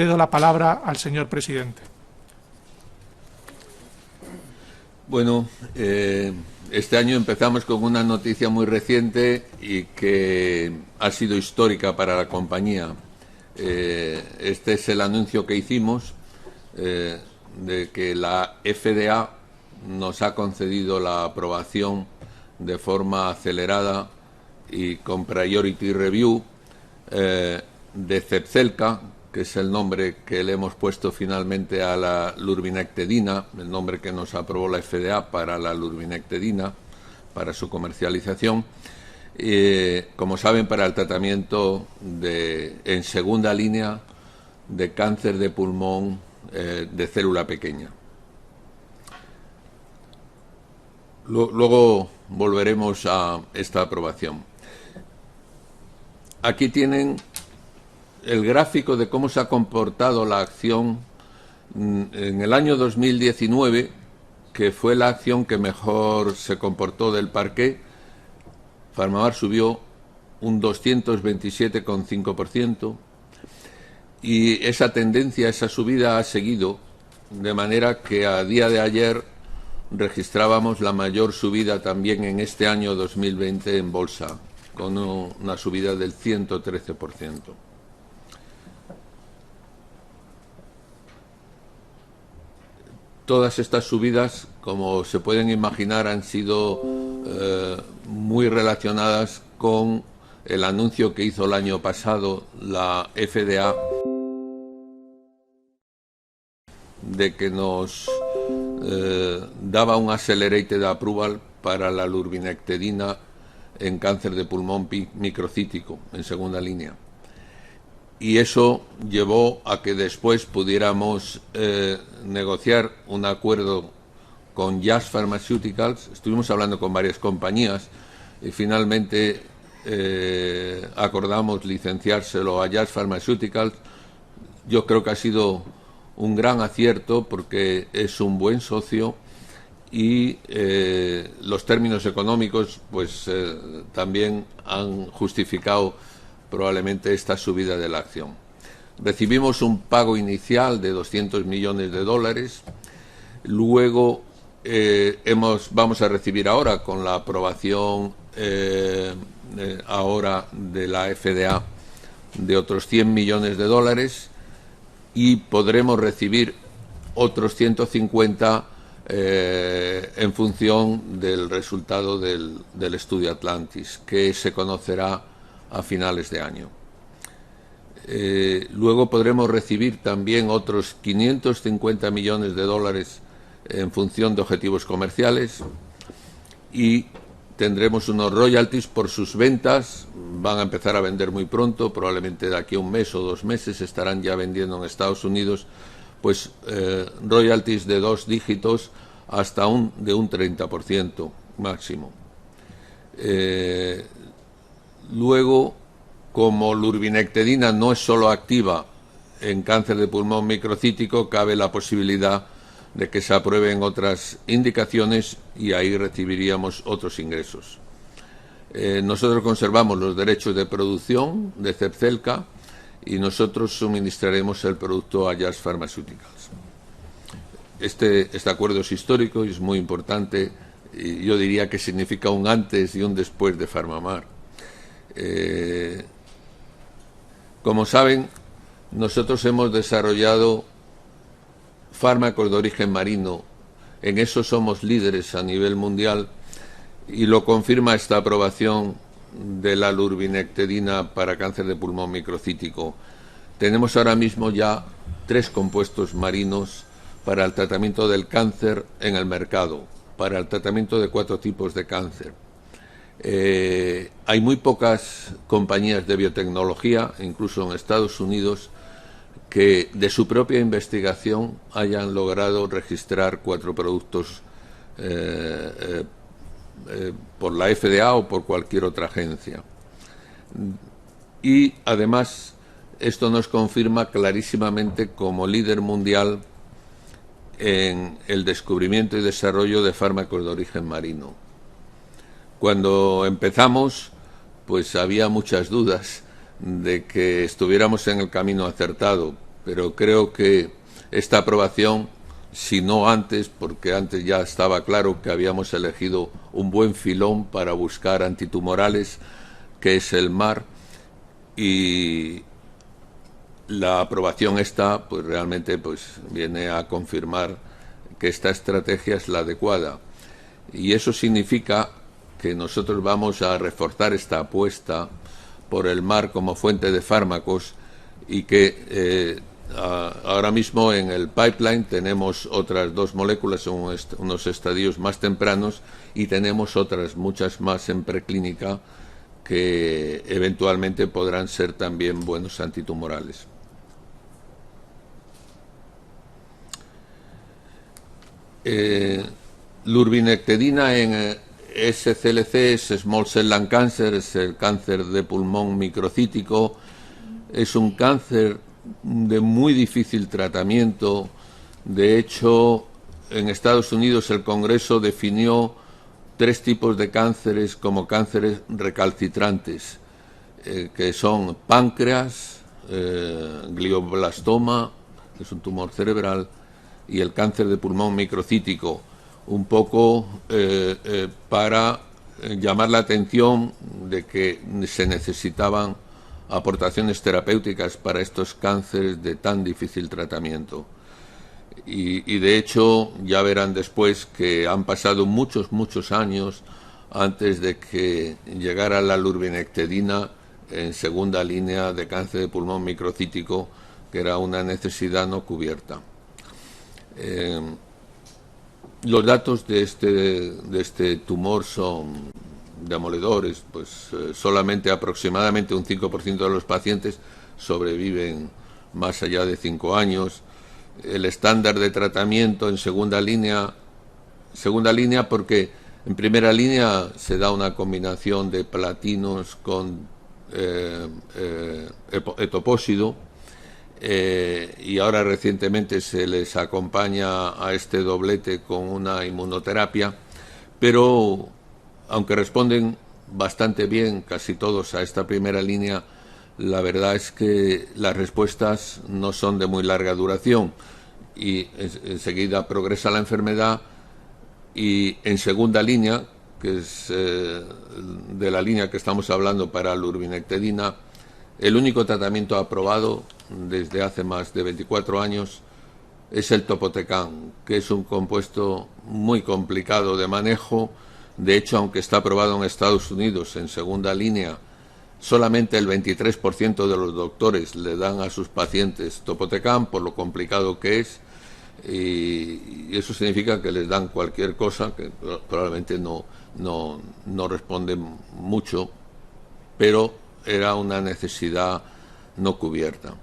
Cedo la palabra al señor presidente. Bueno, este año empezamos con una noticia muy reciente y que ha sido histórica para la compañía. Este es el anuncio que hicimos de que la FDA nos ha concedido la aprobación de forma acelerada y con priority review de Zepzelca, que es el nombre que le hemos puesto finalmente a la lurbinectedina, el nombre que nos aprobó la FDA para la lurbinectedina, para su comercialización, como saben, para el tratamiento en segunda línea de cáncer de pulmón de célula pequeña. Luego volveremos a esta aprobación. Aquí tienen el gráfico de cómo se ha comportado la acción en el año 2019, que fue la acción que mejor se comportó del parqué. PharmaMar subió un 227,5% y esa tendencia, esa subida ha seguido, de manera que a día de ayer registrábamos la mayor subida también en este año 2020 en bolsa, con una subida del 113%. Todas estas subidas, como se pueden imaginar, han sido muy relacionadas con el anuncio que hizo el año pasado la FDA de que nos daba un accelerated approval para la lurbinectedina en cáncer de pulmón microcítico en segunda línea. Y eso llevó a que después pudiéramos negociar un acuerdo con Jazz Pharmaceuticals. Estuvimos hablando con varias compañías y finalmente acordamos licenciárselo a Jazz Pharmaceuticals. Yo creo que ha sido un gran acierto porque es un buen socio y los términos económicos pues también han justificado probablemente esta subida de la acción. Recibimos un pago inicial de $200 millones, luego vamos a recibir ahora, con la aprobación ahora de la FDA, de otros $100 millones y podremos recibir otros 150 en función del resultado del estudio Atlantis, que se conocerá a finales de año. Luego podremos recibir también otros $550 millones en función de objetivos comerciales y tendremos unos royalties por sus ventas. Van a empezar a vender muy pronto, probablemente de aquí a un mes o 2 meses estarán ya vendiendo en Estados Unidos, pues royalties de 2 dígitos hasta de un 30% máximo. Luego, como lurbinectedina no es solo activa en cáncer de pulmón microcítico, cabe la posibilidad de que se aprueben otras indicaciones y ahí recibiríamos otros ingresos. Nosotros conservamos los derechos de producción de Zepzelca y nosotros suministraremos el producto a Jazz Pharmaceuticals. Este acuerdo es histórico y es muy importante, y yo diría que significa un antes y un después de PharmaMar. Como saben, nosotros hemos desarrollado fármacos de origen marino. En eso somos líderes a nivel mundial y lo confirma esta aprobación de la lurbinectedina para cáncer de pulmón microcítico. Tenemos ahora mismo ya 3 compuestos marinos para el tratamiento del cáncer en el mercado, para el tratamiento de 4 tipos de cáncer. Hay muy pocas compañías de biotecnología, incluso en Estados Unidos, que de su propia investigación hayan logrado registrar 4 productos por la FDA o por cualquier otra agencia. Y además esto nos confirma clarísimamente como líder mundial en el descubrimiento y desarrollo de fármacos de origen marino. Cuando empezamos, pues había muchas dudas de que estuviéramos en el camino acertado, pero creo que esta aprobación, si no antes, porque antes ya estaba claro que habíamos elegido un buen filón para buscar antitumorales, que es el MAR, y la aprobación esta pues realmente pues viene a confirmar que esta estrategia es la adecuada, y eso significa que nosotros vamos a reforzar esta apuesta por el MAR como fuente de fármacos, y que ahora mismo en el pipeline tenemos otras 2 moléculas en unos estadios más tempranos, y tenemos otras muchas más en preclínica que eventualmente podrán ser también buenos antitumorales. Lurbinectedina en SCLC es Small Cell Lung Cancer, es el cáncer de pulmón microcítico. Es un cáncer de muy difícil tratamiento. De hecho, en Estados Unidos el Congreso definió 3 tipos de cánceres como cánceres recalcitrantes, que son páncreas, glioblastoma, que es un tumor cerebral, y el cáncer de pulmón microcítico, un poco para llamar la atención de que se necesitaban aportaciones terapéuticas para estos cánceres de tan difícil tratamiento. Y de hecho ya verán después que han pasado muchos años antes de que llegara la lurbinectedina en segunda línea de cáncer de pulmón microcítico, que era una necesidad no cubierta. Los datos de este tumor son demoledores, pues solamente aproximadamente un 5% de los pacientes sobreviven más allá de 5 años. El estándar de tratamiento en segunda línea porque en primera línea se da una combinación de platinos con etopósido, y ahora recientemente se les acompaña a este doblete con una inmunoterapia, pero aunque responden bastante bien casi todos a esta primera línea, la verdad es que las respuestas no son de muy larga duración y enseguida progresa la enfermedad. Y en segunda línea, que es de la línea que estamos hablando para lurbinectedina, el único tratamiento aprobado desde hace más de 24 años es el topotecan, que es un compuesto muy complicado de manejo. De hecho, aunque está aprobado en Estados Unidos en segunda línea, solamente el 23% de los doctores le dan a sus pacientes topotecan por lo complicado que es, y eso significa que les dan cualquier cosa, que probablemente no responden mucho, pero era una necesidad no cubierta.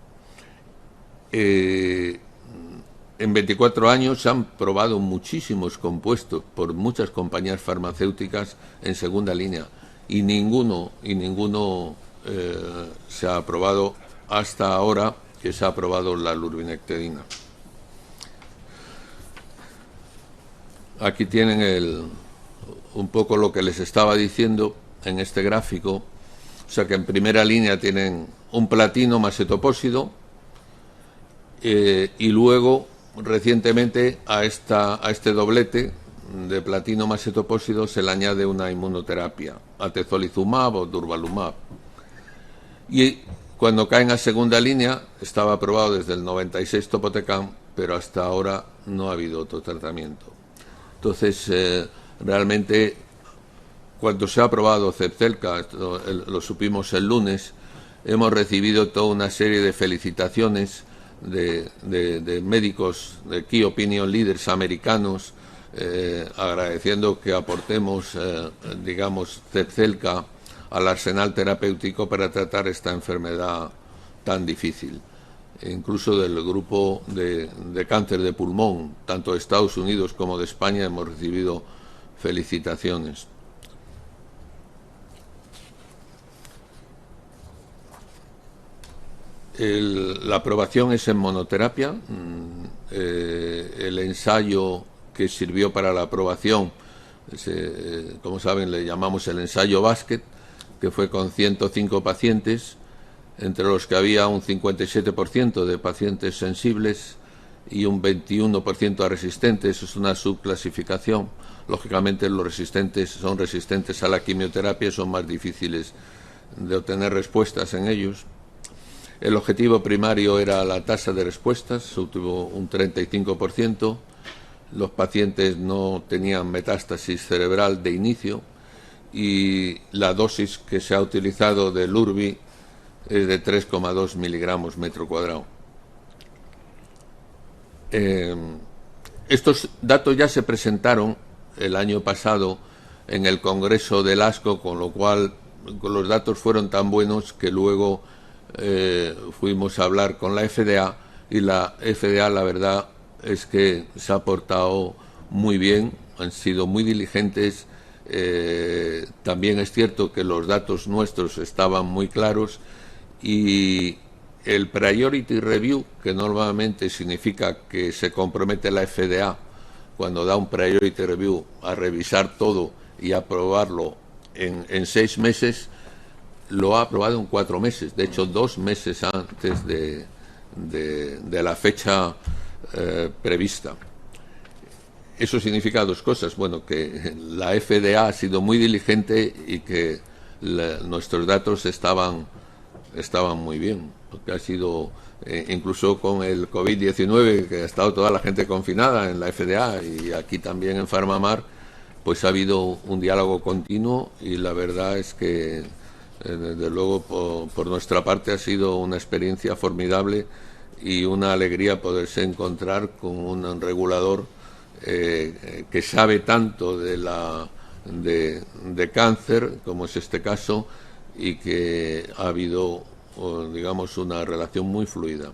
En 24 años se han probado muchísimos compuestos por muchas compañías farmacéuticas en segunda línea, y ninguno se ha aprobado hasta ahora que se ha aprobado la lurbinectedina. Aquí tienen un poco lo que les estaba diciendo en este gráfico. O sea que en primera línea tienen un platino más etopósido, y luego recientemente a este doblete de platino más etopósido se le añade una inmunoterapia, atezolizumab o durvalumab. Y cuando caen a segunda línea, estaba aprobado desde el 96 topotecan, pero hasta ahora no ha habido otro tratamiento. Entonces, realmente, cuando se ha aprobado Zepzelca, lo supimos el lunes, hemos recibido toda una serie de felicitaciones de médicos, de key opinion leaders americanos, agradeciendo que aportemos, digamos, Zepzelca al arsenal terapéutico para tratar esta enfermedad tan difícil. Incluso del grupo de cáncer de pulmón, tanto de Estados Unidos como de España, hemos recibido felicitaciones. La aprobación es en monoterapia. El ensayo que sirvió para la aprobación, como saben, le llamamos el ensayo Basket, que fue con 105 pacientes, entre los que había un 57% de pacientes sensibles y un 21% a resistentes. Es una subclasificación. Lógicamente los resistentes son resistentes a la quimioterapia, son más difíciles de obtener respuestas en ellos. El objetivo primario era la tasa de respuestas, se obtuvo un 35%. Los pacientes no tenían metástasis cerebral de inicio y la dosis que se ha utilizado de Lurbi es de 3,2 miligramos metro cuadrado. Estos datos ya se presentaron el año pasado en el Congreso del ASCO, con lo cual los datos fueron tan buenos que luego fuimos a hablar con la FDA, y la FDA, la verdad es que se ha portado muy bien, han sido muy diligentes. También es cierto que los datos nuestros estaban muy claros, y el Priority Review, que normalmente significa que se compromete la FDA cuando da un Priority Review a revisar todo y aprobarlo en 6 meses, lo ha aprobado en 4 meses, de hecho 2 meses antes de la fecha prevista. Eso significa 2 cosas. Bueno, que la FDA ha sido muy diligente y que nuestros datos estaban muy bien, porque ha sido, incluso con el COVID-19, que ha estado toda la gente confinada en la FDA y aquí también en PharmaMar, pues ha habido un diálogo continuo, y la verdad es que desde luego por nuestra parte ha sido una experiencia formidable y una alegría poderse encontrar con un regulador que sabe tanto de cáncer, como es este caso, y que ha habido, digamos, una relación muy fluida.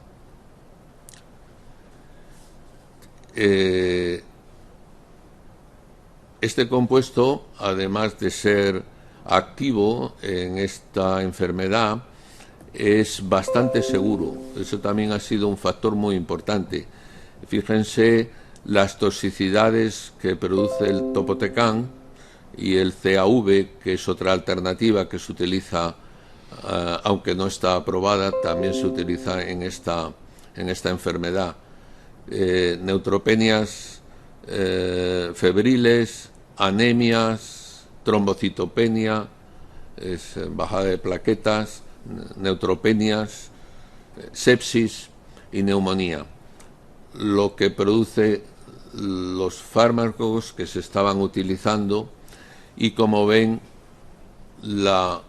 Este compuesto, además de ser activo en esta enfermedad, es bastante seguro. Eso también ha sido un factor muy importante. Fíjense las toxicidades que produce el topotecan y el CAV, que es otra alternativa que se utiliza, aunque no está aprobada, también se utiliza en esta enfermedad. Neutropenias febriles, anemias, trombocitopenia, bajada de plaquetas, neutropenias, sepsis y neumonía, lo que produce los fármacos que se estaban utilizando. Y como ven, la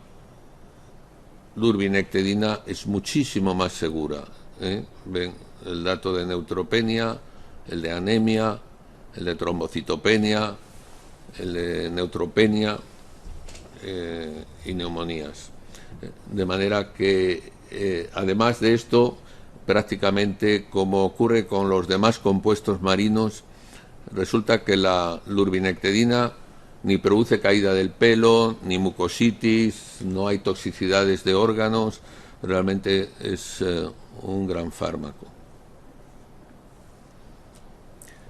lurbinectedina es muchísimo más segura. Ven el dato de neutropenia, el de anemia, el de trombocitopenia, el de neutropenia y neumonías. De manera que, además de esto, prácticamente como ocurre con los demás compuestos marinos, resulta que la lurbinectedina ni produce caída del pelo, ni mucositis, no hay toxicidades de órganos. Realmente es un gran fármaco.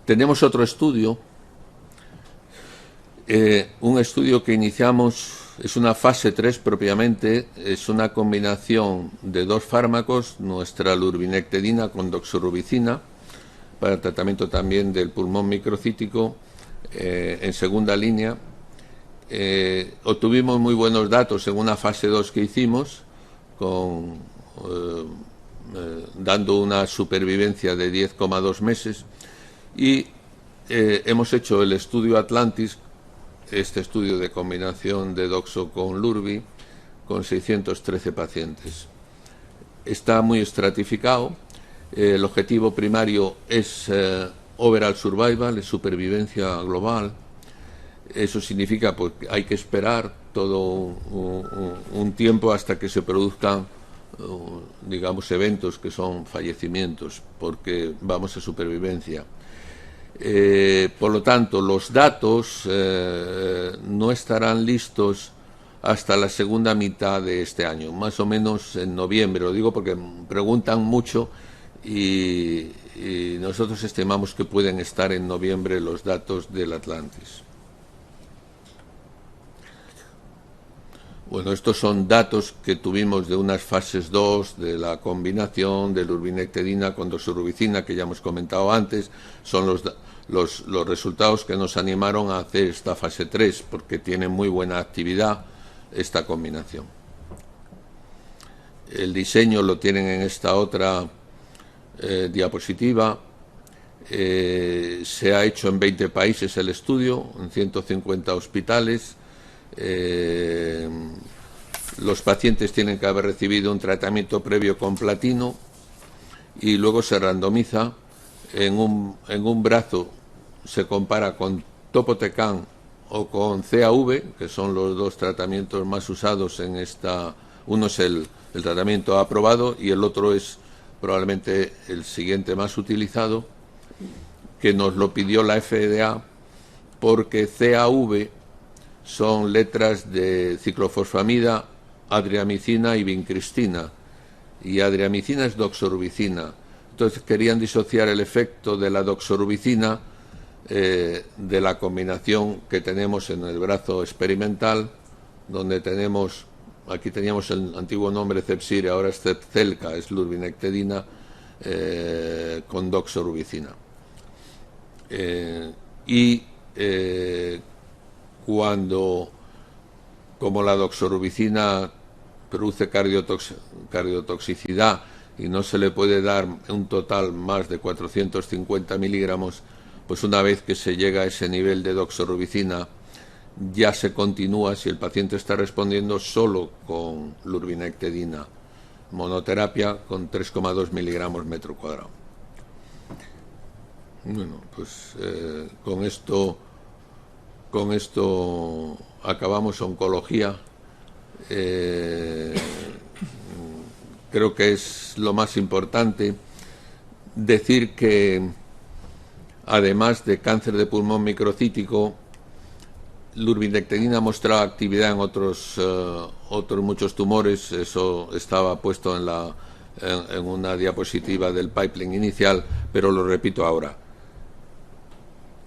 Tenemos otro estudio, un estudio que iniciamos, es una fase 3 propiamente, es una combinación de 2 fármacos, nuestra lurbinectedina con doxorubicina, para el tratamiento también del pulmón microcítico, en segunda línea. Obtuvimos muy buenos datos en una fase 2 que hicimos, dando una supervivencia de 10,2 meses, y hemos hecho el estudio Atlantis, este estudio de combinación de doxo con lurbi, con 613 pacientes. Está muy estratificado. El objetivo primario es overall survival, es supervivencia global. Eso significa pues, que hay que esperar todo un tiempo hasta que se produzcan, digamos, eventos que son fallecimientos, porque vamos a supervivencia. Por lo tanto, los datos no estarán listos hasta la segunda mitad de este año, más o menos en noviembre. Lo digo porque preguntan mucho y nosotros estimamos que pueden estar en noviembre los datos del Atlantis. Bueno, estos son datos que tuvimos de unas fases 2 de la combinación de lurbinectedina con doxorubicina, que ya hemos comentado antes. Son los resultados que nos animaron a hacer esta fase 3, porque tiene muy buena actividad esta combinación. El diseño lo tienen en esta otra diapositiva. Se ha hecho en 20 países el estudio, en 150 hospitales. Los pacientes tienen que haber recibido un tratamiento previo con platino y luego se randomiza en un brazo, se compara con topotecan o con CAV, que son los dos tratamientos más usados en esta. Uno es el tratamiento aprobado y el otro es probablemente el siguiente más utilizado, que nos lo pidió la FDA porque CAV son letras de ciclofosfamida, adriamicina y vincristina, y adriamicina es doxorubicina. Entonces querían disociar el efecto de la doxorubicina de la combinación que tenemos en el brazo experimental, donde tenemos, aquí teníamos el antiguo nombre Cepsir, ahora es Cepcelca, es lurbinectedina con doxorubicina. Cuando, como la doxorubicina produce cardiotoxicidad y no se le puede dar un total más de 450 miligramos, pues una vez que se llega a ese nivel de doxorubicina ya se continúa, si el paciente está respondiendo, solo con lurbinectedina monoterapia con 3,2 miligramos metro cuadrado. Bueno, pues con esto acabamos oncología. Creo que es lo más importante decir que, además de cáncer de pulmón microcítico, lurbinectedina ha mostrado actividad en otros muchos tumores. Eso estaba puesto en una diapositiva del pipeline inicial, pero lo repito ahora.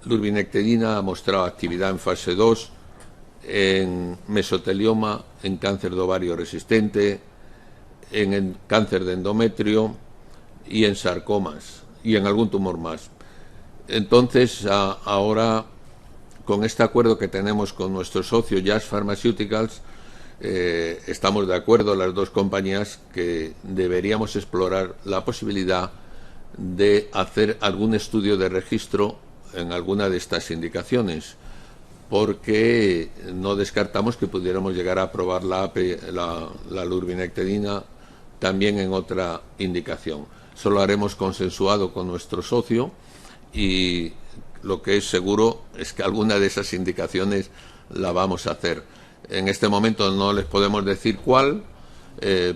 Lurbinectedina ha mostrado actividad en fase 2 en mesotelioma, en cáncer de ovario resistente, en el cáncer de endometrio y en sarcomas y en algún tumor más. Entonces, ahora, con este acuerdo que tenemos con nuestro socio Jazz Pharmaceuticals, estamos de acuerdo las dos compañías que deberíamos explorar la posibilidad de hacer algún estudio de registro en alguna de estas indicaciones, porque no descartamos que pudiéramos llegar a probar la lurbinectedina también en otra indicación. Eso lo haremos consensuado con nuestro socio y lo que es seguro es que alguna de esas indicaciones la vamos a hacer. En este momento no les podemos decir cuál,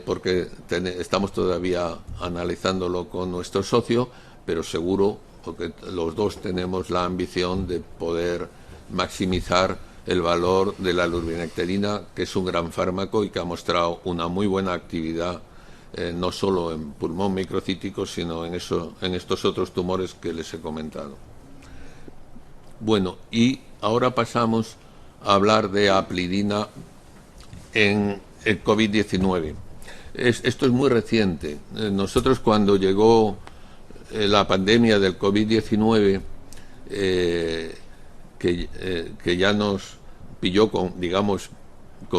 porque estamos todavía analizándolo con nuestro socio, pero seguro, porque los dos tenemos la ambición de poder maximizar el valor de la lurbinectedina, que es un gran fármaco y que ha mostrado una muy buena actividad, no solo en pulmón microcítico, sino en estos otros tumores que les he comentado. Bueno, y ahora pasamos a hablar de aplidina en el COVID-19. Esto es muy reciente. Nosotros, cuando llegó la pandemia del COVID-19, que ya nos pilló con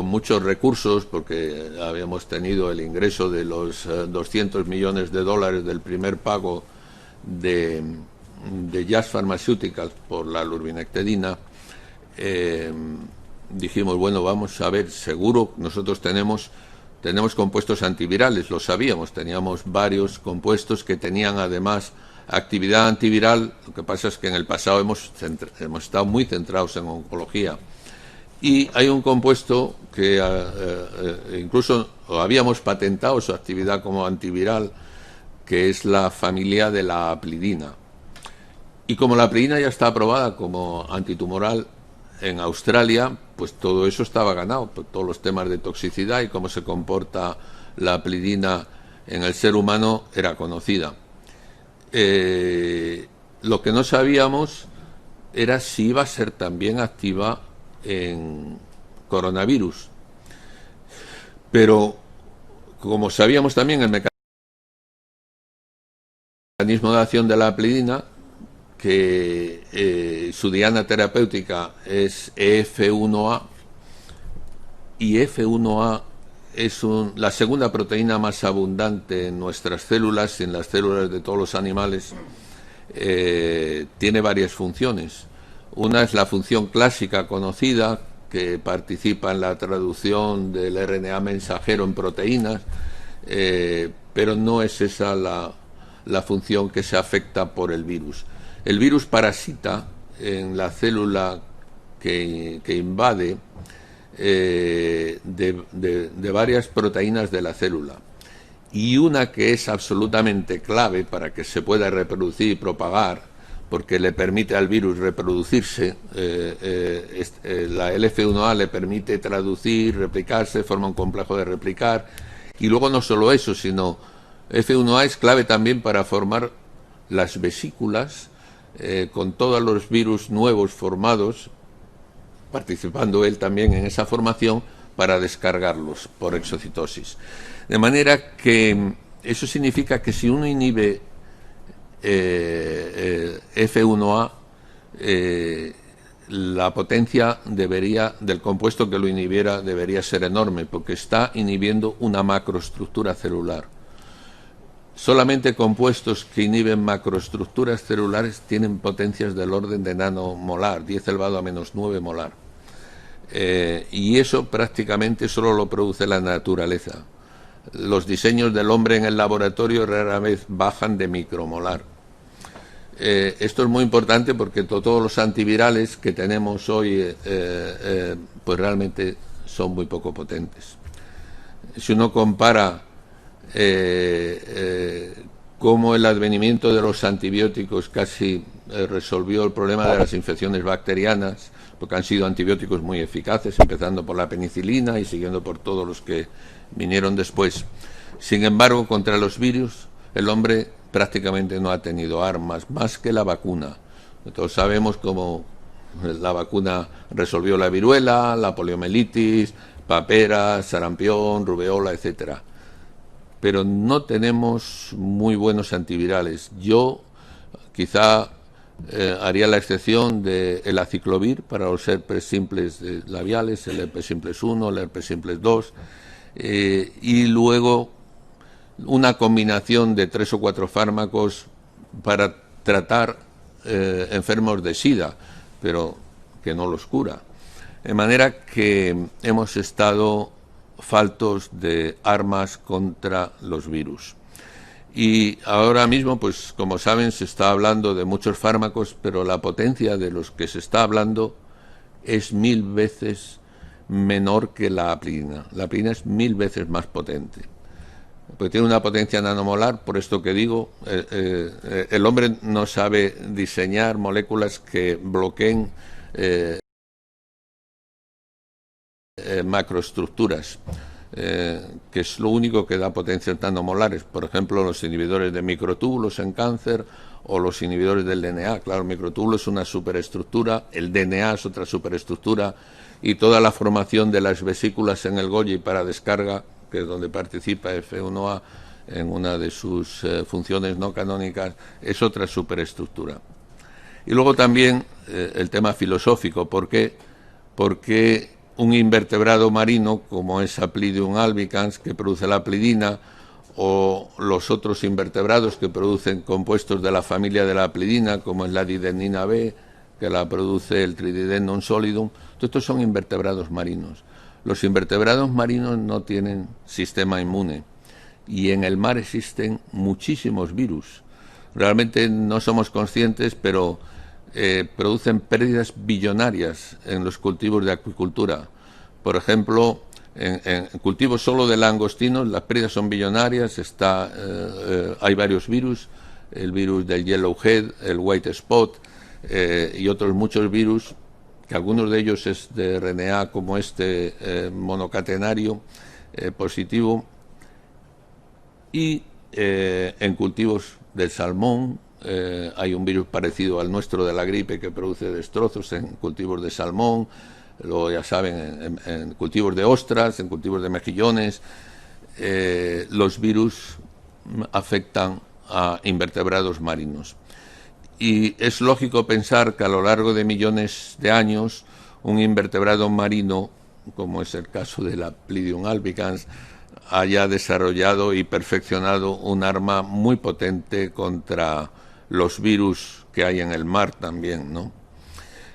muchos recursos, porque habíamos tenido el ingreso de los $200 millones del primer pago de Jazz Pharmaceuticals por la lurbinectedina. Dijimos, bueno, vamos a ver, seguro nosotros tenemos compuestos antivirales, lo sabíamos, teníamos varios compuestos que tenían además actividad antiviral. Lo que pasa es que en el pasado hemos estado muy centrados en oncología. Y hay un compuesto que incluso habíamos patentado su actividad como antiviral, que es la familia de la aplidina. Y como la aplidina ya está aprobada como antitumoral en Australia, pues todo eso estaba ganado, pues todos los temas de toxicidad y cómo se comporta la aplidina en el ser humano era conocida. Lo que no sabíamos era si iba a ser también activa en coronavirus. Pero, como sabíamos también, el mecanismo de acción de la aplidina, que su diana terapéutica es EF1A, y EF1A es la segunda proteína más abundante en nuestras células, en las células de todos los animales. Tiene varias funciones. Una es la función clásica conocida, que participa en la traducción del RNA mensajero en proteínas, pero no es esa la función que se afecta por el virus. El virus parasita en la célula que invade de varias proteínas de la célula, y una que es absolutamente clave para que se pueda reproducir y propagar, porque le permite al virus reproducirse, la LF1A le permite traducir, replicarse, forma un complejo de replicar, y luego no solo eso, sino F1A es clave también para formar las vesículas, con todos los virus nuevos formados, participando él también en esa formación para descargarlos por exocitosis. De manera que eso significa que si uno inhibe F1A, la potencia del compuesto que lo inhibiera debería ser enorme, porque está inhibiendo una macroestructura celular. Solamente compuestos que inhiben macroestructuras celulares tienen potencias del orden de nanomolar, 10 elevado a menos 9 molar. Y eso prácticamente solo lo produce la naturaleza. Los diseños del hombre en el laboratorio rara vez bajan de micromolar. Esto es muy importante porque todos los antivirales que tenemos hoy pues realmente son muy poco potentes. Si uno compara cómo el advenimiento de los antibióticos casi resolvió el problema de las infecciones bacterianas, porque han sido antibióticos muy eficaces, empezando por la penicilina y siguiendo por todos los que vinieron después. Sin embargo, contra los virus, el hombre prácticamente no ha tenido armas más que la vacuna. Todos sabemos cómo la vacuna resolvió la viruela, la poliomielitis, papera, sarampión, rubeola, etcétera. Pero no tenemos muy buenos antivirales. Yo quizá haría la excepción del aciclovir para los herpes simples labiales, el herpes simples 1, el herpes simples 2, y luego una combinación de 3 o 4 fármacos para tratar enfermos de SIDA, pero que no los cura. De manera que hemos estado faltos de armas contra los virus. Y ahora mismo, pues como saben, se está hablando de muchos fármacos, pero la potencia de los que se está hablando es 1000 veces menor que la aplidina. La aplidina es 1000 veces más potente, porque tiene una potencia nanomolar. Por esto que digo, el hombre no sabe diseñar moléculas que bloqueen macroestructuras, que es lo único que da potencias nanomolares. Por ejemplo, los inhibidores de microtúbulos en cáncer o los inhibidores del DNA. Claro, el microtúbulo es una superestructura, el DNA es otra superestructura, y toda la formación de las vesículas en el Golgi para descarga, que es donde participa F1A en una de sus funciones no canónicas, es otra superestructura. Y luego también el tema filosófico. ¿Por qué? Porque un invertebrado marino como es Aplidium albicans, que produce la aplidina, o los otros invertebrados que producen compuestos de la familia de la aplidina, como es la didenina B, que la produce el Trididenum solidum, todos estos son invertebrados marinos. Los invertebrados marinos no tienen sistema inmune, y en el mar existen muchísimos virus. Realmente no somos conscientes, pero producen pérdidas billonarias en los cultivos de acuicultura. Por ejemplo, en cultivos solo de langostinos las pérdidas son billonarias. Hay varios virus, el virus del yellowhead, el white spot, y otros muchos virus, que algunos de ellos es de RNA, como monocatenario positivo. Y en cultivos del salmón hay un virus parecido al nuestro de la gripe que produce destrozos en cultivos de salmón. ya saben, en cultivos de ostras, en cultivos de mejillones. Los virus afectan a invertebrados marinos. Y es lógico pensar que a lo largo de millones de años un invertebrado marino, como es el caso de la Plidium albicans, haya desarrollado y perfeccionado un arma muy potente contra los virus que hay en el mar también, ¿no?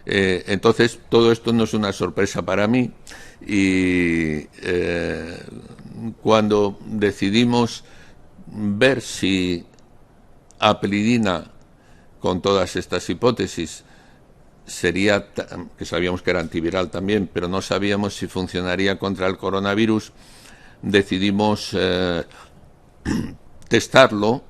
Entonces, todo esto no es una sorpresa para mí y cuando decidimos ver si apelidina, con todas estas hipótesis, sería, que sabíamos que era antiviral también, pero no sabíamos si funcionaría contra el coronavirus, decidimos testarlo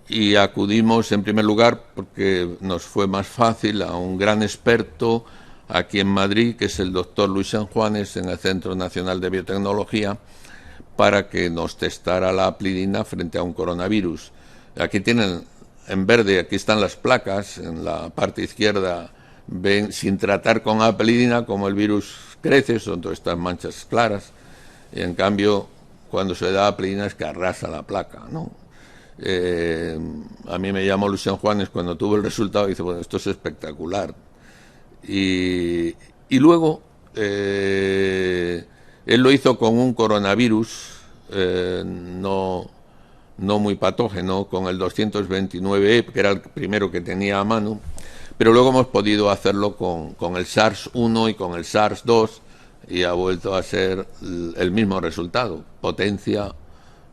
y acudimos en primer lugar, porque nos fue más fácil, a un gran experto aquí en Madrid, que es el doctor Luis Sanjuanes, en el Centro Nacional de Biotecnología, para que nos testara la apelidina frente a un coronavirus. Aquí tienen en verde, aquí están las placas, en la parte izquierda ven, sin tratar con apelidina, como el virus crece, son todas estas manchas claras, y en cambio, cuando se da apelidina es que arrasa la placa, ¿no? A mí me llamó Luis Sanjuanes cuando tuvo el resultado y dice, bueno, esto es espectacular. Y luego, él lo hizo con un coronavirus, no muy patógeno, con el 229E, que era el primero que tenía a mano, pero luego hemos podido hacerlo con el SARS-1 y con el SARS-2 y ha vuelto a ser el mismo resultado, potencia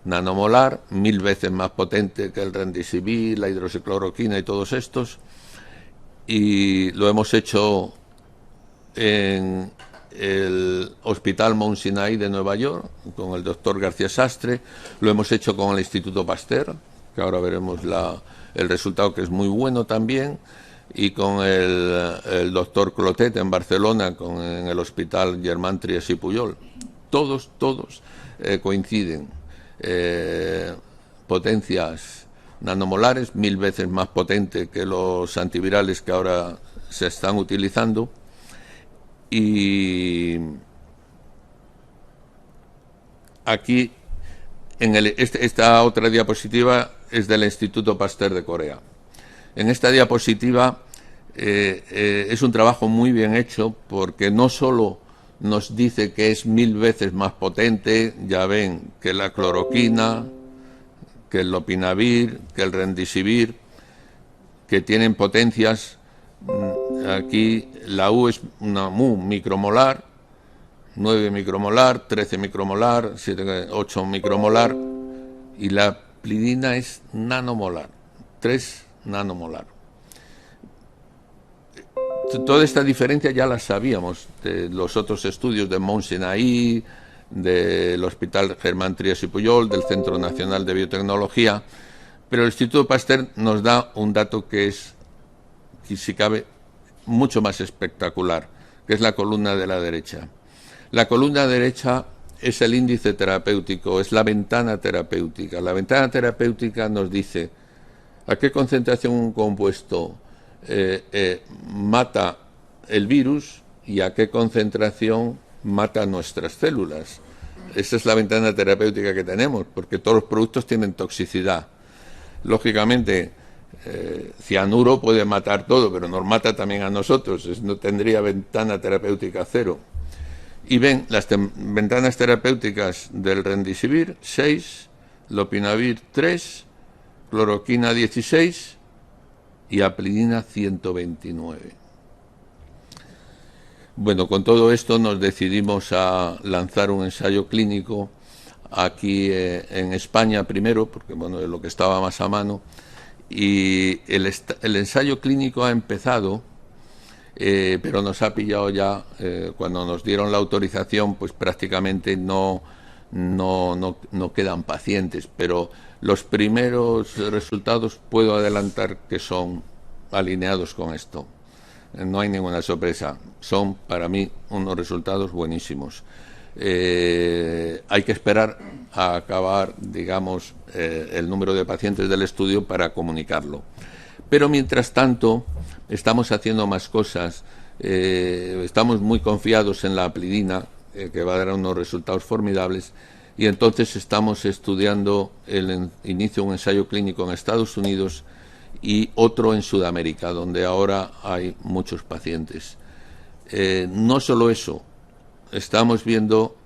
nanomolar, 1000 veces más potente que el Remdesivir, la hidroxicloroquina y todos estos, y lo hemos hecho en el Hospital Mount Sinai de Nueva York, con el doctor García Sastre, lo hemos hecho con el Instituto Pasteur, que ahora veremos el resultado, que es muy bueno también, y con el doctor Clotet en Barcelona, en el Hospital Germán Trias y Pujol. Todos coinciden. Potencias nanomolares, 1000 veces más potente que los antivirales que ahora se están utilizando. Y aquí, esta otra diapositiva es del Instituto Pasteur de Corea. En esta diapositiva es un trabajo muy bien hecho, porque no solo nos dice que es 1000 veces más potente, ya ven, que la cloroquina, que el lopinavir, que el Remdesivir, que tienen potencias. Aquí la U es una mu micromolar, 9 micromolar, 13 micromolar, 8 micromolar, y la apelidina es nanomolar, 3 nanomolar. Toda esta diferencia ya la sabíamos de los otros estudios de Mount Sinai, del Hospital Germán Trias y Pujol, del Centro Nacional de Biotecnología, pero el Instituto Pasteur nos da un dato que es, si cabe, mucho más espectacular, que es la columna de la derecha. La columna derecha es el índice terapéutico, es la ventana terapéutica. La ventana terapéutica nos dice a qué concentración un compuesto mata el virus y a qué concentración mata nuestras células. Esa es la ventana terapéutica que tenemos, porque todos los productos tienen toxicidad. Lógicamente, cianuro puede matar todo, pero nos mata también a nosotros, no tendría ventana terapéutica cero. Y ven, las ventanas terapéuticas del Remdesivir, 6, lopinavir 3, cloroquina 16 y apelidina 129. Bueno, con todo esto nos decidimos a lanzar un ensayo clínico aquí en España primero, porque bueno, es lo que estaba más a mano, y el ensayo clínico ha empezado, pero nos ha pillado ya, cuando nos dieron la autorización, pues prácticamente no quedan pacientes, pero los primeros resultados puedo adelantar que son alineados con esto. No hay ninguna sorpresa, son para mí unos resultados buenísimos. Hay que esperar a acabar, digamos, el número de pacientes del estudio para comunicarlo. Pero mientras tanto estamos haciendo más cosas. Estamos muy confiados en la aplidina, que va a dar unos resultados formidables, y entonces estamos estudiando el inicio de un ensayo clínico en Estados Unidos y otro en Sudamérica, donde ahora hay muchos pacientes. No solo eso, estamos viendo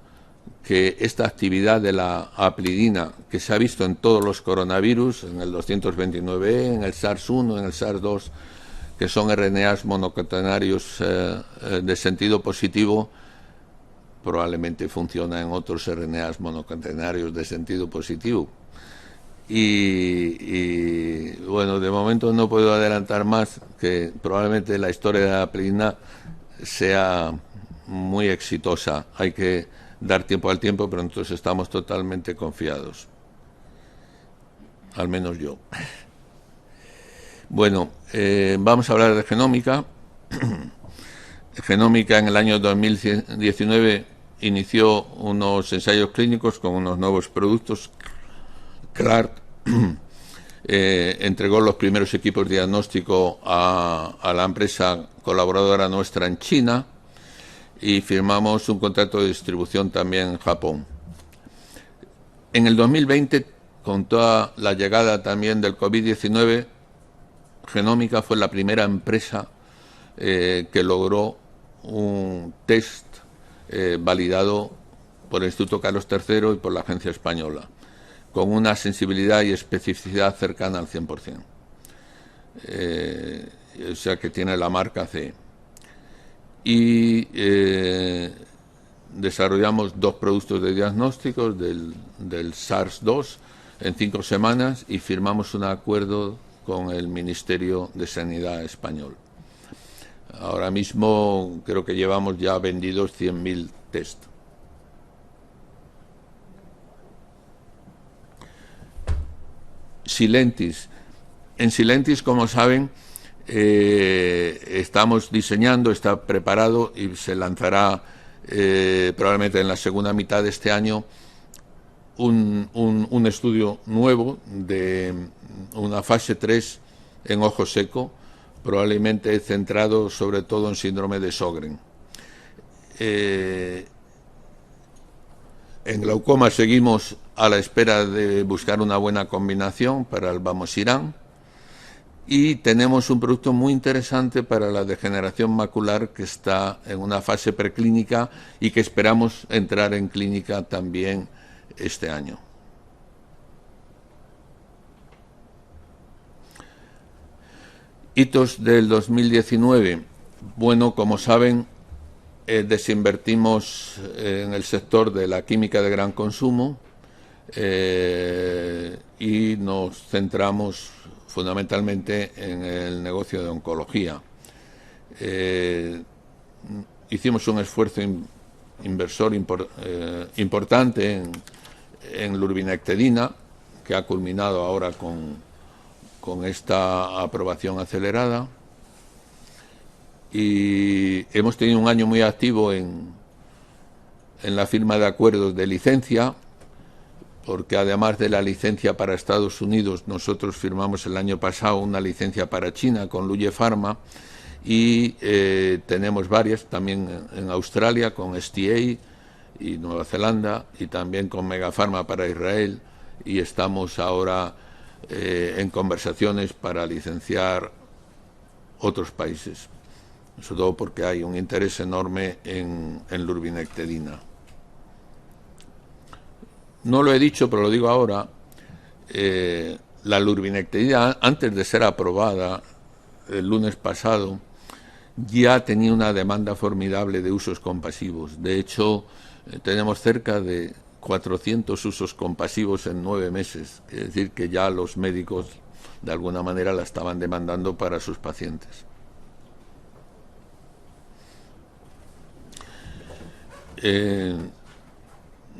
que esta actividad de la aplidina, que se ha visto en todos los coronavirus, en el 229E, en el SARS-1, en el SARS-2, que son RNAs monocatenarios de sentido positivo, probablemente funciona en otros RNAs monocatenarios de sentido positivo. Y bueno, de momento no puedo adelantar más, que probablemente la historia de la aplidina sea muy exitosa. Hay que dar tiempo al tiempo, pero nosotros estamos totalmente confiados. Al menos yo. Bueno, vamos a hablar de genómica. Genómica en el año 2019 inició unos ensayos clínicos con unos nuevos productos. CLART entregó los primeros equipos de diagnóstico a la empresa colaboradora nuestra en China y firmamos un contrato de distribución también en Japón. En el 2020, con toda la llegada también del COVID-19, Genómica fue la primera empresa que logró un test validado por el Instituto Carlos III y por la Agencia Española, con una sensibilidad y especificidad cercana al 100%. O sea que tiene la marca CE. Y desarrollamos 2 productos de diagnósticos del SARS-2 en 5 semanas y firmamos un acuerdo con el Ministerio de Sanidad español. Ahora mismo creo que llevamos ya vendidos 100.000 test. Sylentis. En Sylentis, como saben, estamos diseñando, está preparado y se lanzará probablemente en la segunda mitad de este año un estudio nuevo de una fase 3 en ojo seco, probablemente centrado sobre todo en síndrome de Sjögren. En glaucoma seguimos a la espera de buscar una buena combinación para el Vamosirán y tenemos un producto muy interesante para la degeneración macular que está en una fase preclínica y que esperamos entrar en clínica también este año. Hitos del 2019. Bueno, como saben, desinvertimos en el sector de la química de gran consumo y nos centramos fundamentalmente en el negocio de oncología. Hicimos un esfuerzo inversor importante en lurbinectedina, que ha culminado ahora con esta aprobación acelerada, y hemos tenido un año muy activo en la firma de acuerdos de licencia, porque además de la licencia para Estados Unidos, nosotros firmamos el año pasado una licencia para China con Luye Pharma, y tenemos varias también en Australia con STA y Nueva Zelanda, y también con Megapharma para Israel, y estamos ahora en conversaciones para licenciar otros países, sobre todo porque hay un interés enorme en lurbinectedina. No lo he dicho, pero lo digo ahora, la lurbinectedina, antes de ser aprobada el lunes pasado, ya tenía una demanda formidable de usos compasivos. De hecho, tenemos cerca de 400 usos compasivos en 9 meses, es decir, que ya los médicos de alguna manera la estaban demandando para sus pacientes.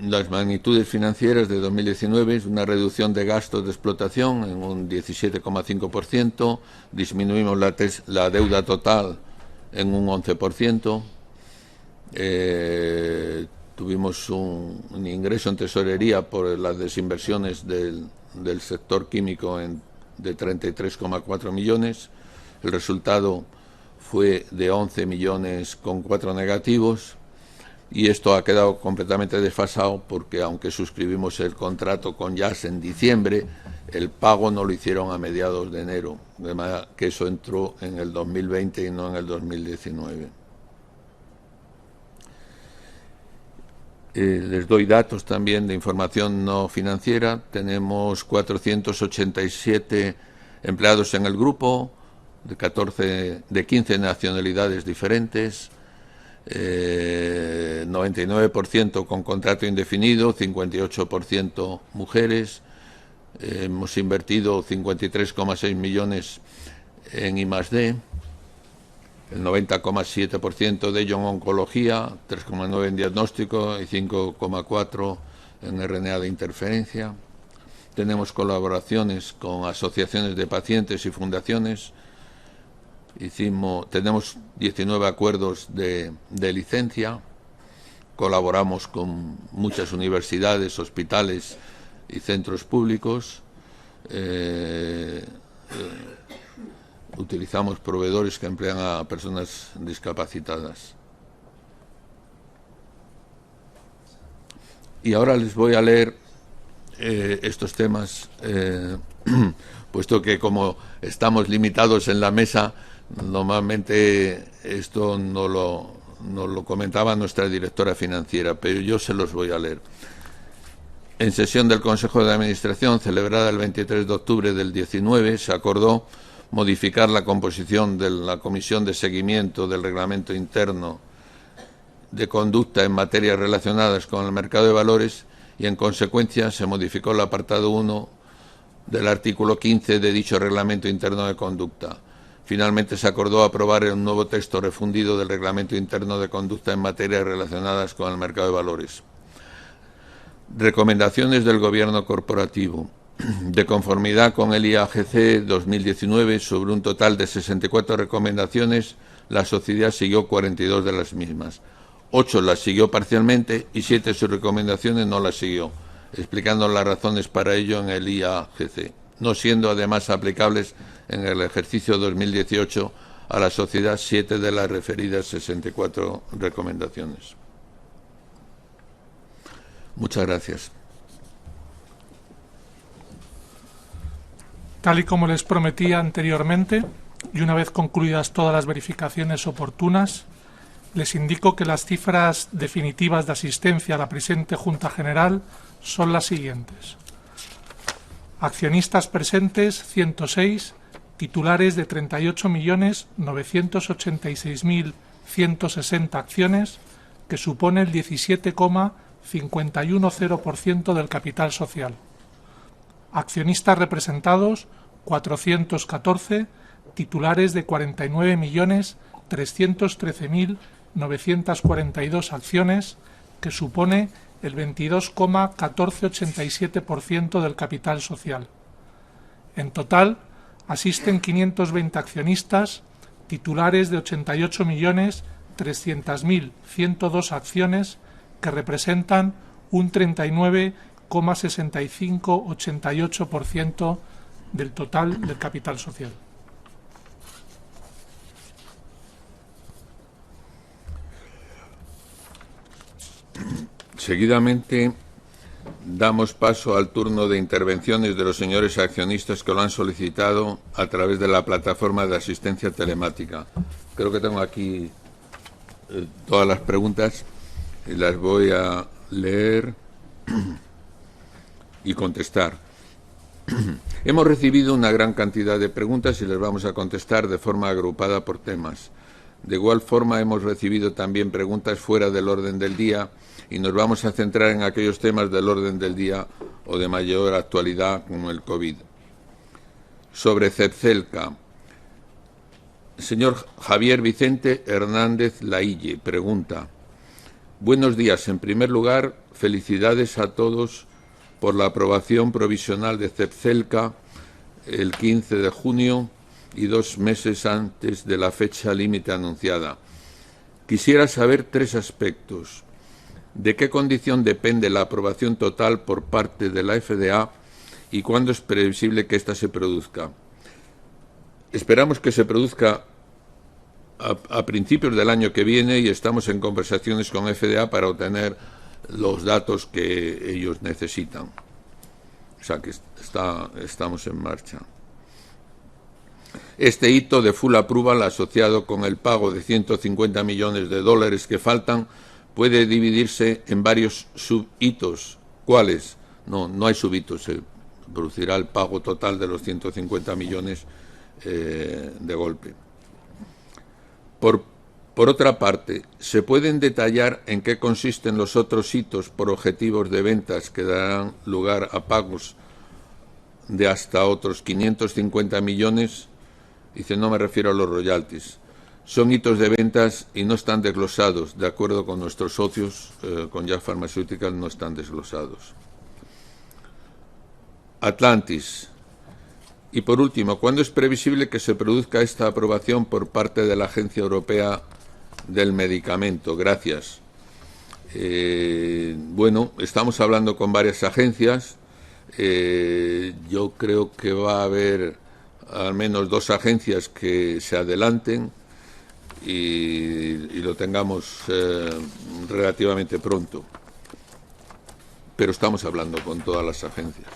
Las magnitudes financieras de 2019 es una reducción de gastos de explotación en un 17,5%, disminuimos la deuda total en un 11%, tuvimos un ingreso en tesorería por las desinversiones del sector químico de 33,4 millones, el resultado fue de 11 millones con 4 negativos, y esto ha quedado completamente desfasado porque aunque suscribimos el contrato con Jazz en diciembre, el pago no lo hicieron a mediados de enero, de manera que eso entró en el 2020 y no en el 2019. Les doy datos también de información no financiera. Tenemos 487 empleados en el grupo, de 15 nacionalidades diferentes, 99% con contrato indefinido, 58% mujeres. Hemos invertido 53,6 millones en I+D, el 90,7% de ello en oncología, 3,9 en diagnóstico y 5,4 en RNA de interferencia. Tenemos colaboraciones con asociaciones de pacientes y fundaciones. Tenemos 19 acuerdos de licencia. Colaboramos con muchas universidades, hospitales y centros públicos. Utilizamos proveedores que emplean a personas discapacitadas. Y ahora les voy a leer estos temas, puesto que como estamos limitados en la mesa, normalmente esto no lo comentaba nuestra directora financiera, pero yo se los voy a leer. En sesión del Consejo de Administración, celebrada el 23 de octubre del 19, se acordó modificar la composición de la Comisión de Seguimiento del Reglamento Interno de Conducta en materias relacionadas con el mercado de valores y, en consecuencia, se modificó el apartado 1 del artículo 15 de dicho Reglamento Interno de Conducta. Finalmente, se acordó aprobar un nuevo texto refundido del Reglamento Interno de Conducta en materias relacionadas con el mercado de valores. Recomendaciones del Gobierno corporativo. De conformidad con el IAGC 2019, sobre un total de 64 recomendaciones, la sociedad siguió 42 de las mismas. 8 las siguió parcialmente y 7 de sus recomendaciones no las siguió, explicando las razones para ello en el IAGC, no siendo además aplicables en el ejercicio 2018 a la sociedad 7 de las referidas 64 recomendaciones. Muchas gracias. Tal y como les prometía anteriormente, y una vez concluidas todas las verificaciones oportunas, les indico que las cifras definitivas de asistencia a la presente Junta General son las siguientes. Accionistas presentes, 106, titulares de 38.986.160 acciones, que supone el 17,510% del capital social. Accionistas representados, 414, titulares de 49.313.942 acciones, que supone el 22,1487% del capital social. En total, asisten 520 accionistas, titulares de 88.300.102 acciones, que representan un 39,6588% del total del capital social. Seguidamente damos paso al turno de intervenciones de los señores accionistas que lo han solicitado a través de la plataforma de asistencia telemática. Creo que tengo aquí todas las preguntas y las voy a leer y contestar. Hemos recibido una gran cantidad de preguntas y les vamos a contestar de forma agrupada por temas. De igual forma, hemos recibido también preguntas fuera del orden del día y nos vamos a centrar en aquellos temas del orden del día o de mayor actualidad, como el COVID. Sobre Zepzelca. Señor Javier Vicente Hernández Laille pregunta: buenos días. En primer lugar, felicidades a todos por la aprobación provisional de Zepzelca el 15 de junio y 2 meses antes de la fecha límite anunciada. Quisiera saber 3 aspectos. ¿De qué condición depende la aprobación total por parte de la FDA y cuándo es previsible que ésta se produzca? Esperamos que se produzca a principios del año que viene y estamos en conversaciones con FDA para obtener los datos que ellos necesitan. O sea que estamos en marcha. Este hito de full approval asociado con el pago de 150 millones de dólares que faltan puede dividirse en varios subhitos. ¿Cuáles? No hay subhitos. Se producirá el pago total de los 150 millones de golpe. Por otra parte, ¿se pueden detallar en qué consisten los otros hitos por objetivos de ventas que darán lugar a pagos de hasta otros 550 millones? Dice, no me refiero a los royalties. Son hitos de ventas y no están desglosados. De acuerdo con nuestros socios, con Jazz Pharmaceuticals, no están desglosados. Atlantis. Y por último, ¿cuándo es previsible que se produzca esta aprobación por parte de la Agencia Europea del Medicamento? Gracias. Bueno, estamos hablando con varias agencias. Yo creo que va a haber al menos 2 agencias que se adelanten y lo tengamos relativamente pronto. Pero estamos hablando con todas las agencias.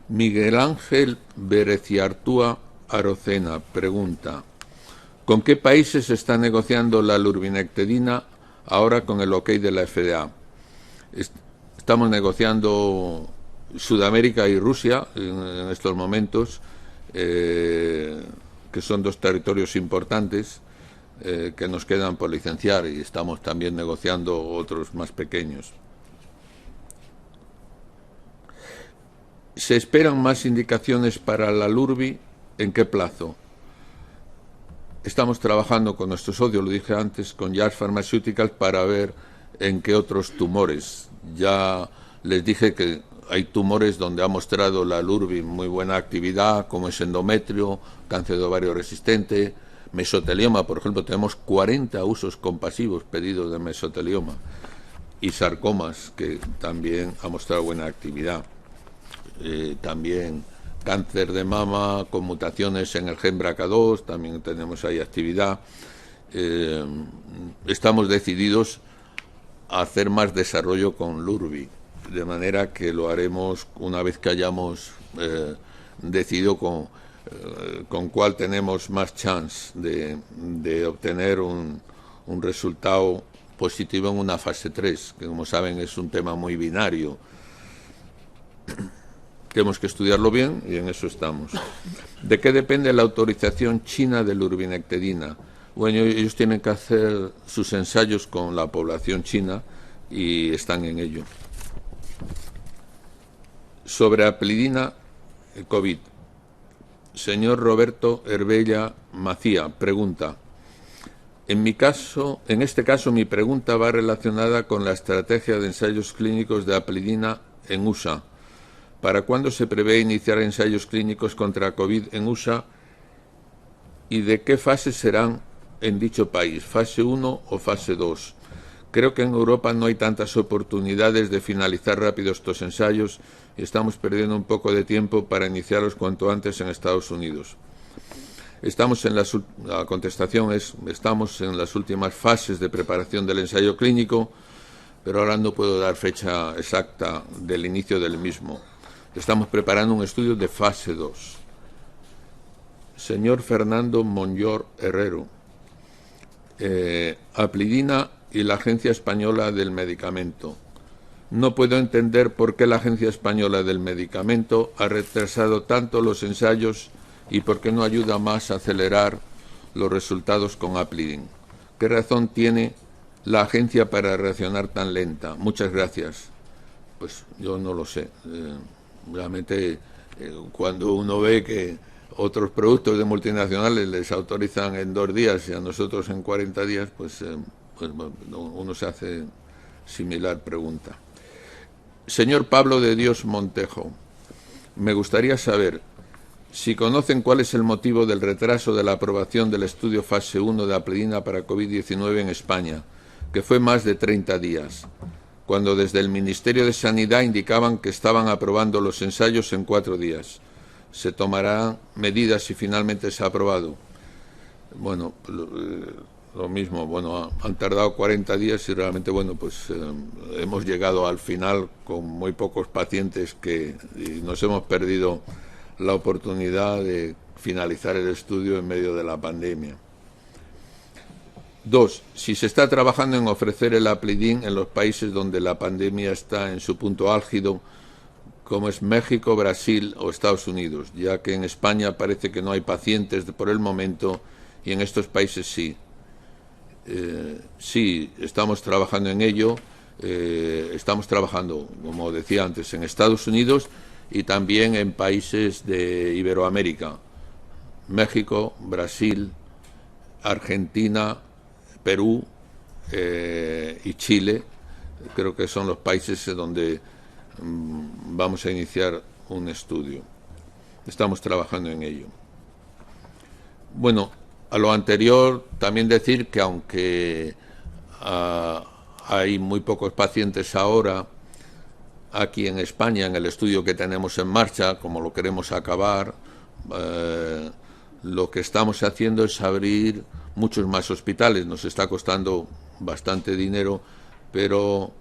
Miguel Ángel Bereciartúa Arocena pregunta: ¿con qué países se está negociando la lurbinectedina ahora con el OK de la FDA? Estamos negociando Sudamérica y Rusia en estos momentos, que son 2 territorios importantes que nos quedan por licenciar, y estamos también negociando otros más pequeños. ¿Se esperan más indicaciones para la Lurbi? ¿En qué plazo? Estamos trabajando con nuestros socios, lo dije antes, con Jazz Pharmaceuticals para ver en qué otros tumores. Ya les dije que hay tumores donde ha mostrado la Lurbi muy buena actividad, como es endometrio, cáncer de ovario resistente, mesotelioma, por ejemplo, tenemos 40 usos compasivos pedidos de mesotelioma, y sarcomas, que también ha mostrado buena actividad. También cáncer de mama con mutaciones en el gen BRCA2, también tenemos ahí actividad. Estamos decididos a hacer más desarrollo con Lurbi, de manera que lo haremos una vez que hayamos decidido con cuál tenemos más chance de obtener un resultado positivo en una fase 3, que como saben es un tema muy binario. Tenemos que estudiarlo bien y en eso estamos. ¿De qué depende la autorización china de lurbinectedina? Bueno, ellos tienen que hacer sus ensayos con la población china y están en ello. Sobre aplidina COVID. Señor Roberto Herbella Macía pregunta: en este caso mi pregunta va relacionada con la estrategia de ensayos clínicos de aplidina en USA. ¿Para cuándo se prevé iniciar ensayos clínicos contra COVID en USA y de qué fase serán en dicho país? ¿Fase 1 o fase 2? Creo que en Europa no hay tantas oportunidades de finalizar rápido estos ensayos y estamos perdiendo un poco de tiempo para iniciarlos cuanto antes en Estados Unidos. La contestación es: estamos en las últimas fases de preparación del ensayo clínico, pero ahora no puedo dar fecha exacta del inicio del mismo. Estamos preparando un estudio de fase 2. Señor Fernando Monllor Herrero, aplidina y la Agencia Española del Medicamento. No puedo entender por qué la Agencia Española del Medicamento ha retrasado tanto los ensayos y por qué no ayuda más a acelerar los resultados con aplidin. ¿Qué razón tiene la agencia para reaccionar tan lenta? Muchas gracias. Pues yo no lo sé. Realmente cuando uno ve que otros productos de multinacionales les autorizan en 2 días y a nosotros en 40 días, pues uno se hace similar pregunta. Señor Pablo de Dios Montejo, me gustaría saber si conocen cuál es el motivo del retraso de la aprobación del estudio fase 1 de aplidina para COVID-19 en España, que fue más de 30 días. Cuando desde el Ministerio de Sanidad indicaban que estaban aprobando los ensayos en 4 días. se tomarán medidas si finalmente se ha aprobado. Bueno, lo mismo, bueno, han tardado 40 días y realmente, bueno, pues hemos llegado al final con muy pocos pacientes y nos hemos perdido la oportunidad de finalizar el estudio en medio de la pandemia. 2. Si se está trabajando en ofrecer el Aplidin en los países donde la pandemia está en su punto álgido, como es México, Brasil o Estados Unidos, ya que en España parece que no hay pacientes por el momento y en estos países sí. Sí, estamos trabajando en ello. Estamos trabajando, como decía antes, en Estados Unidos y también en países de Iberoamérica, México, Brasil, Argentina, Perú y Chile. Creo que son los países donde vamos a iniciar un estudio. Estamos trabajando en ello. Bueno, a lo anterior también decir que aunque hay muy pocos pacientes ahora aquí en España en el estudio que tenemos en marcha, como lo queremos acabar, lo que estamos haciendo es abrir muchos más hospitales. Nos está costando bastante dinero, pero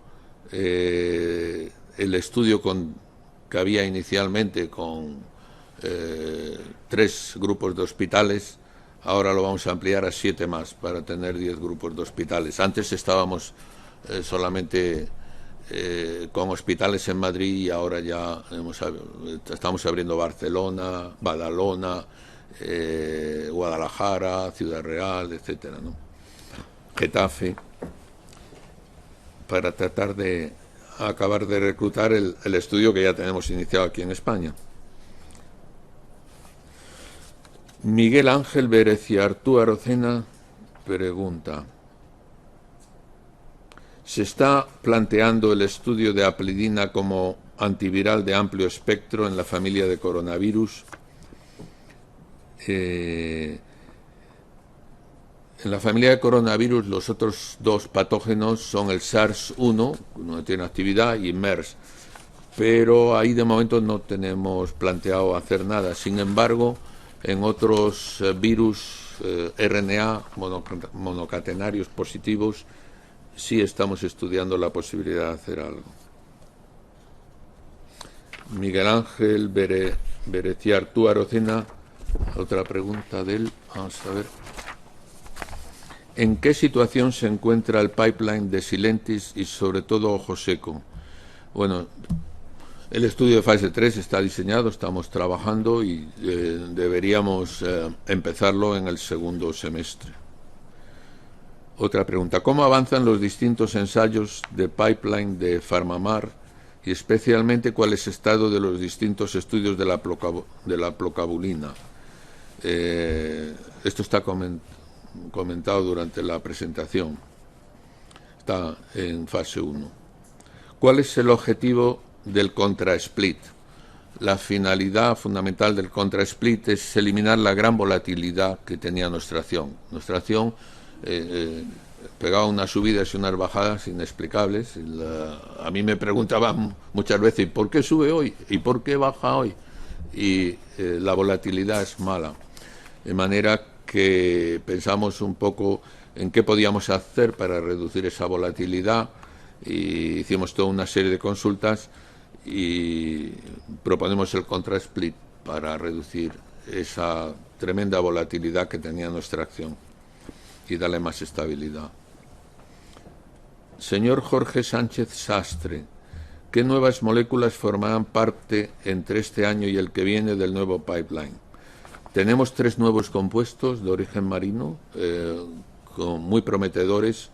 el estudio que había inicialmente con 3 grupos de hospitales, ahora lo vamos a ampliar a 7 más para tener 10 grupos de hospitales. Antes estábamos solamente con hospitales en Madrid y ahora ya estamos abriendo Barcelona, Badalona, Guadalajara, Ciudad Real, etcétera, ¿no? Getafe, para tratar de acabar de reclutar el estudio que ya tenemos iniciado aquí en España. Miguel Ángel Bereciartú Arocena pregunta: ¿se está planteando el estudio de Aplidina como antiviral de amplio espectro en la familia de coronavirus? En la familia de coronavirus los otros 2 patógenos son el SARS-1, que no tiene actividad, y MERS, pero ahí de momento no tenemos planteado hacer nada. Sin embargo, en otros virus RNA monocatenarios positivos sí estamos estudiando la posibilidad de hacer algo. Miguel Ángel Bereciartú Arocena, otra pregunta de él, vamos a ver. ¿En qué situación se encuentra el pipeline de Sylentis y sobre todo Ojo Seco? Bueno, el estudio de fase 3 está diseñado, estamos trabajando y deberíamos empezarlo en el segundo semestre. Otra pregunta: ¿cómo avanzan los distintos ensayos de pipeline de PharmaMar y especialmente cuál es el estado de los distintos estudios de la plocabulina? Esto está comentado durante la presentación. Está en fase 1. ¿Cuál es el objetivo del contra-split? La finalidad fundamental del contra-split es eliminar la gran volatilidad que tenía nuestra acción. Nuestra acción pegaba unas subidas y unas bajadas inexplicables. A mí me preguntaban muchas veces: ¿por qué sube hoy? ¿Y por qué baja hoy? Y la volatilidad es mala. De manera que pensamos un poco en qué podíamos hacer para reducir esa volatilidad y hicimos toda una serie de consultas y proponemos el contra-split para reducir esa tremenda volatilidad que tenía nuestra acción y darle más estabilidad. Señor Jorge Sánchez Sastre, ¿qué nuevas moléculas formarán parte entre este año y el que viene del nuevo pipeline? Tenemos 3 nuevos compuestos de origen marino muy prometedores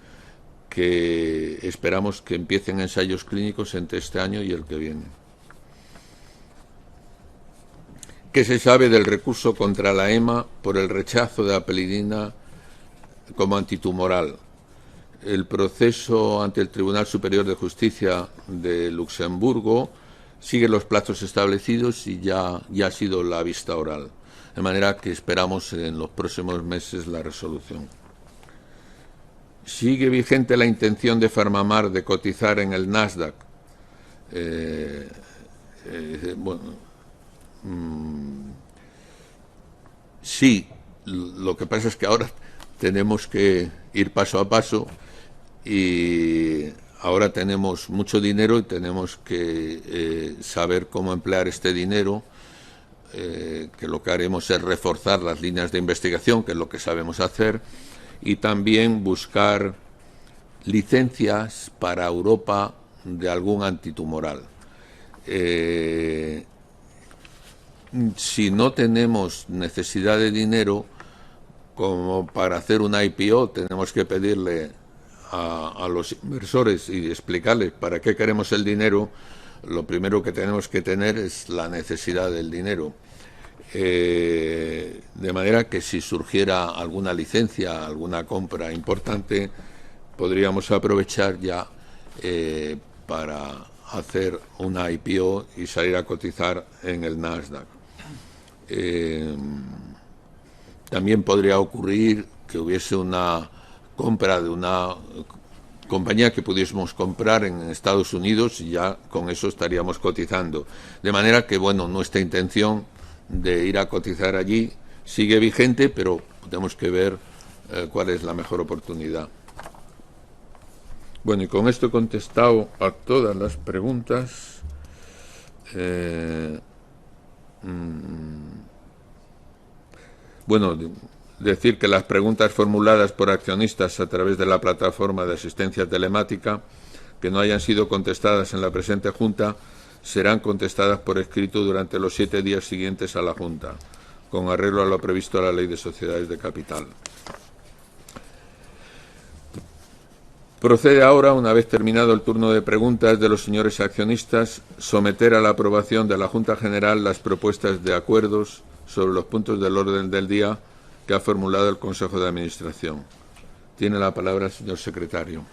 que esperamos que empiecen ensayos clínicos entre este año y el que viene. ¿Qué se sabe del recurso contra la EMA por el rechazo de Aplidina como antitumoral? El proceso ante el Tribunal Superior de Justicia de Luxemburgo sigue los plazos establecidos y ya ha sido la vista oral. De manera que esperamos en los próximos meses la resolución. ¿Sigue vigente la intención de PharmaMar de cotizar en el Nasdaq? Sí, lo que pasa es que ahora tenemos que ir paso a paso y ahora tenemos mucho dinero y tenemos que saber cómo emplear este dinero, que lo que haremos es reforzar las líneas de investigación, que es lo que sabemos hacer, y también buscar licencias para Europa de algún antitumoral. Si no tenemos necesidad de dinero como para hacer una IPO, tenemos que pedirle a los inversores y explicarles para qué queremos el dinero. Lo primero que tenemos que tener es la necesidad del dinero. De manera que si surgiera alguna licencia, alguna compra importante, podríamos aprovechar ya para hacer una IPO y salir a cotizar en el Nasdaq. También podría ocurrir que hubiese una compra de una compañía que pudiésemos comprar en Estados Unidos y ya con eso estaríamos cotizando. De manera que, bueno, nuestra intención de ir a cotizar allí sigue vigente, pero tenemos que ver cuál es la mejor oportunidad. Bueno, y con esto he contestado a todas las preguntas. Bueno, decir que las preguntas formuladas por accionistas a través de la plataforma de asistencia telemática que no hayan sido contestadas en la presente Junta serán contestadas por escrito durante los 7 días siguientes a la Junta, con arreglo a lo previsto a la Ley de Sociedades de Capital. Procede ahora, una vez terminado el turno de preguntas de los señores accionistas, someter a la aprobación de la Junta General las propuestas de acuerdos sobre los puntos del orden del día que ha formulado el Consejo de Administración. Tiene la palabra el señor secretario.